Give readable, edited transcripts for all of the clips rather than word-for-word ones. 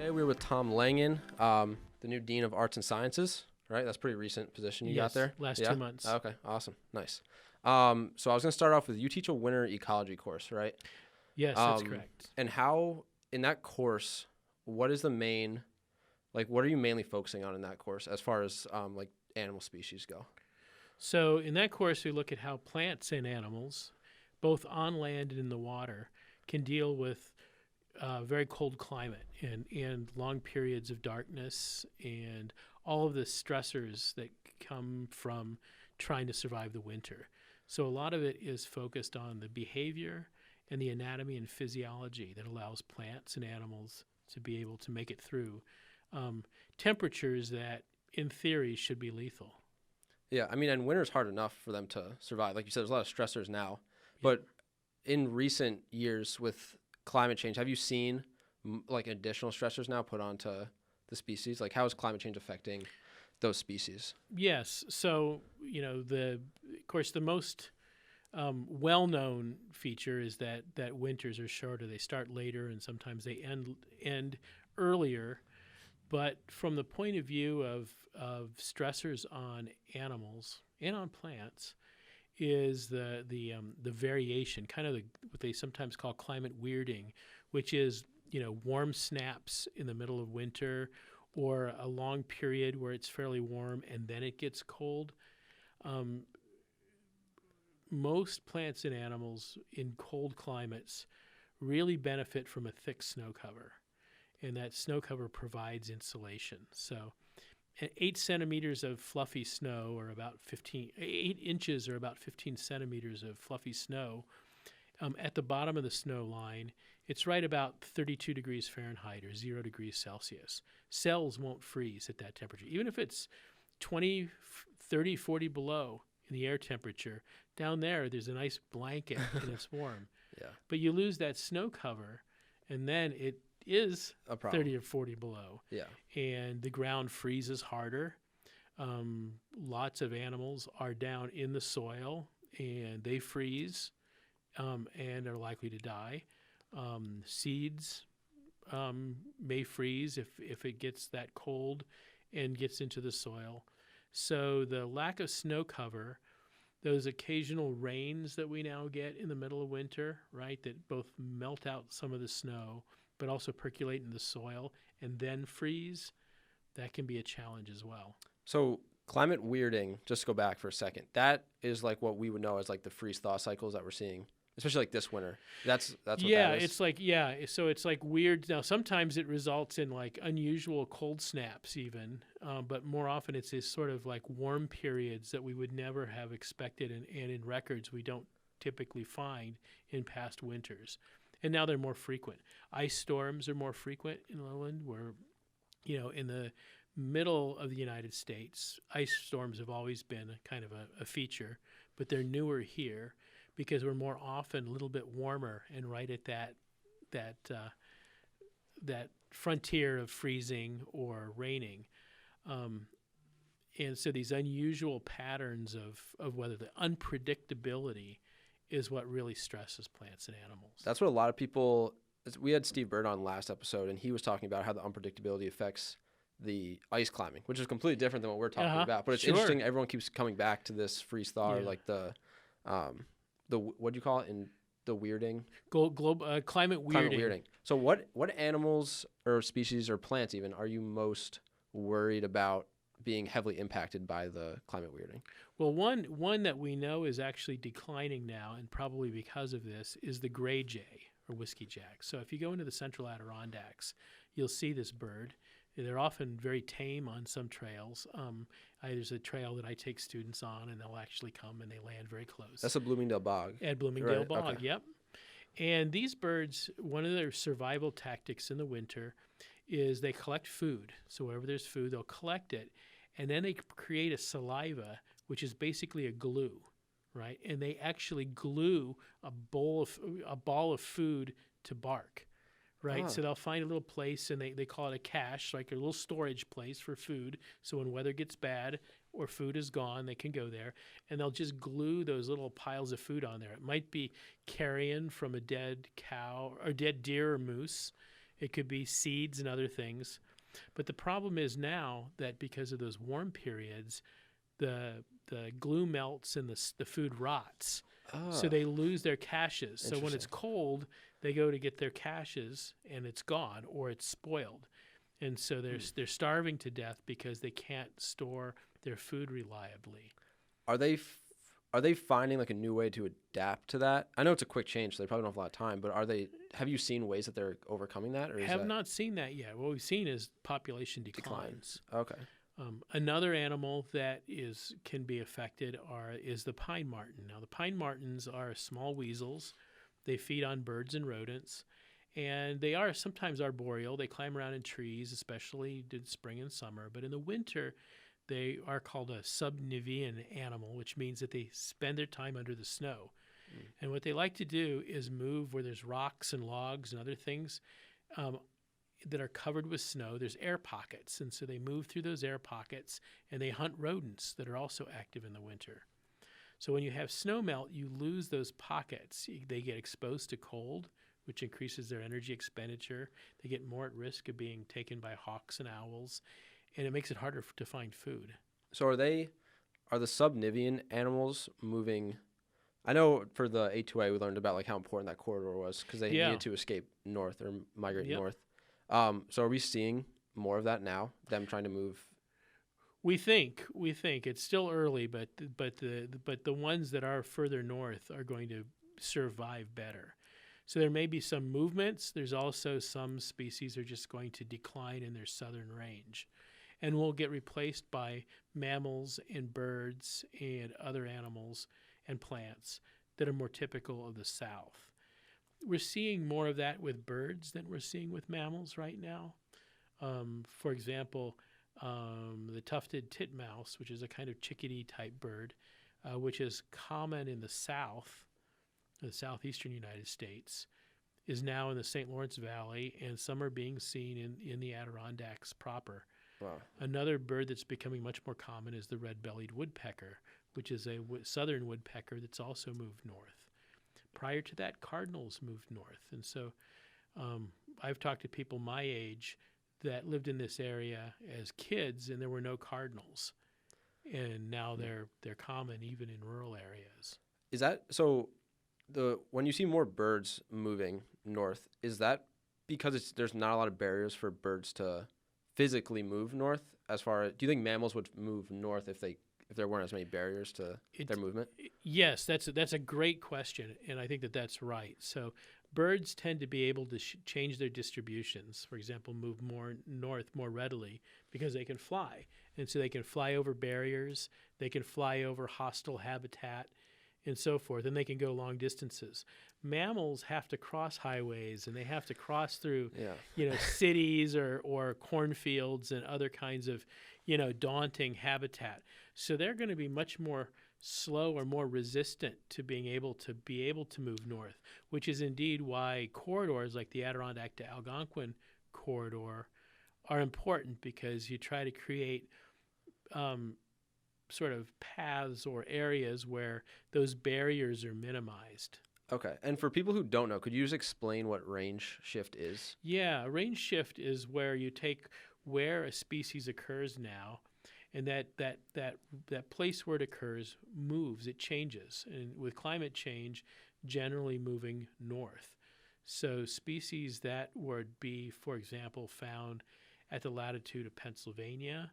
Today we're with Tom Langen, the new Dean of Arts and Sciences, right? That's a pretty recent position you got there. Last 2 months. Okay, awesome, nice. So I was going to start off with, you teach a winter ecology course, right? Yes, that's correct. And how, in that course, what is the main, what are you mainly focusing on in that course as far as animal species go? So in that course, we look at how plants and animals, both on land and in the water, can deal with very cold climate and long periods of darkness and all of the stressors that come from trying to survive the winter. So a lot of it is focused on the behavior and the anatomy and physiology that allows plants and animals to be able to make it through temperatures that, in theory, should be lethal. Yeah, I mean, and winter's hard enough for them to survive. Like you said, there's a lot of stressors now. But in recent years with climate change, have you seen additional stressors now put onto the species? Like, how is climate change affecting those species? Yes. So, of course, the most well-known feature is that winters are shorter. They start later and sometimes they end earlier. But from the point of view of stressors on animals and on plants, is the variation, kind of what they sometimes call climate weirding, which is warm snaps in the middle of winter, or a long period where it's fairly warm and then it gets cold. Most plants and animals in cold climates really benefit from a thick snow cover, and that snow cover provides insulation. So 8 centimeters of fluffy snow, or about 8 inches or about 15 centimeters of fluffy snow, at the bottom of the snow line, it's right about 32 degrees Fahrenheit or 0 degrees Celsius. Cells won't freeze at that temperature. Even if it's 20, 30, 40 below in the air temperature, down there's a nice blanket and it's warm. Yeah. But you lose that snow cover, and then it is a problem. 30 or 40 below. Yeah. And the ground freezes harder. Lots of animals are down in the soil and they freeze and are likely to die. Seeds may freeze if it gets that cold and gets into the soil. So the lack of snow cover, those occasional rains that we now get in the middle of winter, right, that both melt out some of the snow but also percolate in the soil and then freeze, that can be a challenge as well. So climate weirding, just to go back for a second, that is what we would know as the freeze-thaw cycles that we're seeing, especially this winter. That's what that is. So it's weird. Now, sometimes it results in unusual cold snaps even, but more often it's this sort of warm periods that we would never have expected, and in records we don't typically find in past winters. And now they're more frequent. Ice storms are more frequent in lowland, where, in the middle of the United States, ice storms have always been kind of a feature, but they're newer here because we're more often a little bit warmer and right at that frontier of freezing or raining. And so these unusual patterns of weather, the unpredictability, is what really stresses plants and animals. That's what a lot of people, we had Steve Bird on last episode, and he was talking about how the unpredictability affects the ice climbing, which is completely different than what we're talking about. But it's interesting, everyone keeps coming back to this freeze thaw, or the what do you call it in the weirding? Climate weirding. So what animals or species or plants even are you most worried about being heavily impacted by the climate weirding? Well, one that we know is actually declining now, and probably because of this, is the gray jay or whiskey jack. So if you go into the central Adirondacks, you'll see this bird. They're often very tame on some trails. There's a trail that I take students on, and they'll actually come and they land very close. That's a Bloomingdale Bog. At Bloomingdale right. Bog, Okay. Yep. And these birds, one of their survival tactics in the winter is they collect food. So wherever there's food, they'll collect it, and then they create a saliva, which is basically a glue, right? And they actually glue a ball of food to bark, right? So they'll find a little place, and they call it a cache, like a little storage place for food. So when weather gets bad or food is gone, they can go there, and they'll just glue those little piles of food on there. It might be carrion from a dead cow or dead deer or moose. It could be seeds and other things. But the problem is now that because of those warm periods, the glue melts and the food rots. So they lose their caches. So when it's cold, they go to get their caches and it's gone or it's spoiled. And so they're starving to death because they can't store their food reliably. Are they finding like a new way to adapt to that? I know it's a quick change, so they probably don't have a lot of time, but have you seen ways that they're overcoming that? Or have not seen that yet. What we've seen is population declines. Okay. Another animal that can be affected is the pine marten. Now, the pine martens are small weasels. They feed on birds and rodents, and they are sometimes arboreal. They climb around in trees, especially in spring and summer. But in the winter, they are called a subnivean animal, which means that they spend their time under the snow. And what they like to do is move where there's rocks and logs and other things that are covered with snow. There's air pockets, and so they move through those air pockets, and they hunt rodents that are also active in the winter. So when you have snow melt, you lose those pockets. They get exposed to cold, which increases their energy expenditure. They get more at risk of being taken by hawks and owls, and it makes it harder to find food. So are the subnivean animals moving? I know for the A2A we learned about like how important that corridor was because they needed to escape north or migrate north. So are we seeing more of that now? Them trying to move? We think it's still early, but the ones that are further north are going to survive better. So there may be some movements. There's also some species are just going to decline in their southern range, and will get replaced by mammals and birds and other animals and plants that are more typical of the south. We're seeing more of that with birds than we're seeing with mammals right now. For example, the tufted titmouse, which is a kind of chickadee-type bird, which is common in the southeastern United States, is now in the St. Lawrence Valley, and some are being seen in the Adirondacks proper. Wow. Another bird that's becoming much more common is the red-bellied woodpecker, which is a southern woodpecker that's also moved north. Prior to that, cardinals moved north. And so I've talked to people my age that lived in this area as kids, and there were no cardinals. And now they're common even in rural areas. Is that so? When you see more birds moving north, is that because there's not a lot of barriers for birds to physically move north? Do you think mammals would move north if there weren't as many barriers to their movement? Yes, that's a great question, and I think that's right. So birds tend to be able to change their distributions. For example, move more north more readily because they can fly, and so they can fly over barriers. They can fly over hostile habitat, and so forth, and they can go long distances. Mammals have to cross highways, and they have to cross through, cities or cornfields and other kinds of, daunting habitat. So they're going to be much more slow or more resistant to being able to move north, which is indeed why corridors like the Adirondack to Algonquin corridor are important, because you try to create sort of paths or areas where those barriers are minimized. Okay. And for people who don't know, could you just explain what range shift is? Yeah, range shift is where you take where a species occurs now, and that place where it occurs moves, it changes. And with climate change, generally moving north. So species that would be, for example, found at the latitude of Pennsylvania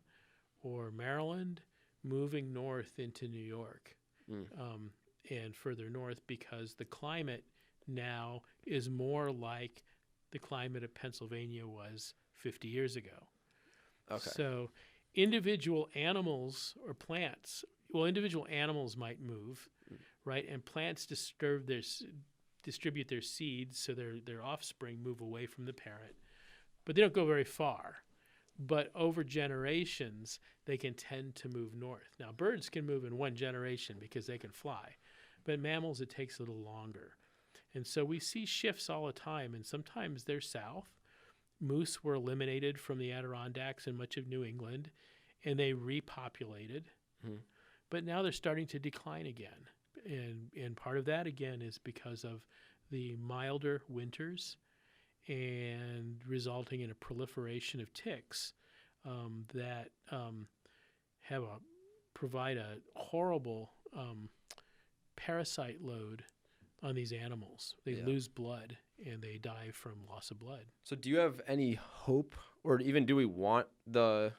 or Maryland, moving north into New York and further north, because the climate now is more like the climate of Pennsylvania was 50 years ago. Okay. So individual animals or plants, individual animals might move, right? And plants distribute their seeds, so their offspring move away from the parent. But they don't go very far. But over generations, they can tend to move north. Now, birds can move in one generation because they can fly. But mammals, it takes a little longer. And so we see shifts all the time, and sometimes they're south. Moose were eliminated from the Adirondacks and much of New England, and they repopulated. But now they're starting to decline again. And part of that, again, is because of the milder winters and resulting in a proliferation of ticks that provide a horrible parasite load on these animals. They lose blood and they die from loss of blood. So do you have any hope, or even do we want the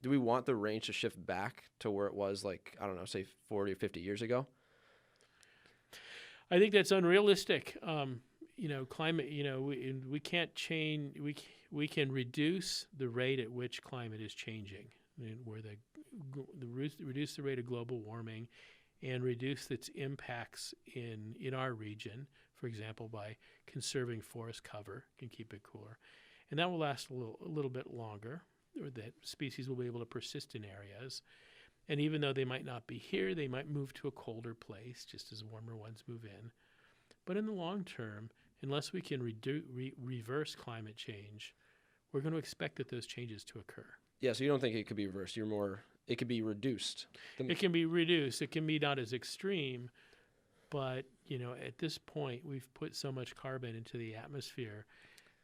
range to shift back to where it was, like, I don't know, say 40 or 50 years ago? I think that's unrealistic. Climate, we can't change, we can reduce the rate at which climate is changing, where reduce the rate of global warming and reduce its impacts in our region, for example, by conserving forest cover, can keep it cooler. And that will last a little bit longer, or that species will be able to persist in areas. And even though they might not be here, they might move to a colder place, just as warmer ones move in. But in the long term, unless we can reverse climate change, we're going to expect that those changes to occur. Yeah, so you don't think it could be reversed. It could be reduced. It can be reduced. It can be not as extreme, but at this point, we've put so much carbon into the atmosphere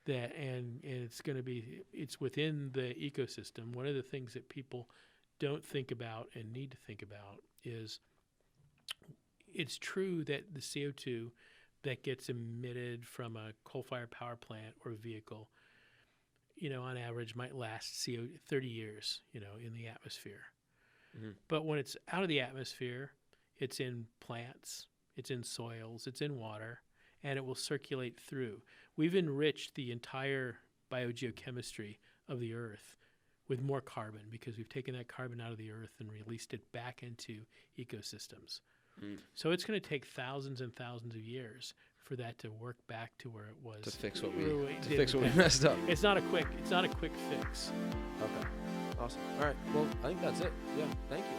that, and it's within the ecosystem. One of the things that people don't think about and need to think about is, it's true that the CO2 that gets emitted from a coal-fired power plant or vehicle, on average might last 30 years, in the atmosphere. Mm-hmm. But when it's out of the atmosphere, it's in plants, it's in soils, it's in water, and it will circulate through. We've enriched the entire biogeochemistry of the Earth with more carbon because we've taken that carbon out of the Earth and released it back into ecosystems. So it's going to take thousands and thousands of years for that to work back to where it was. To fix what we messed up. It's not a quick fix. Okay. Awesome. All right. Well, I think that's it. Yeah. Thank you.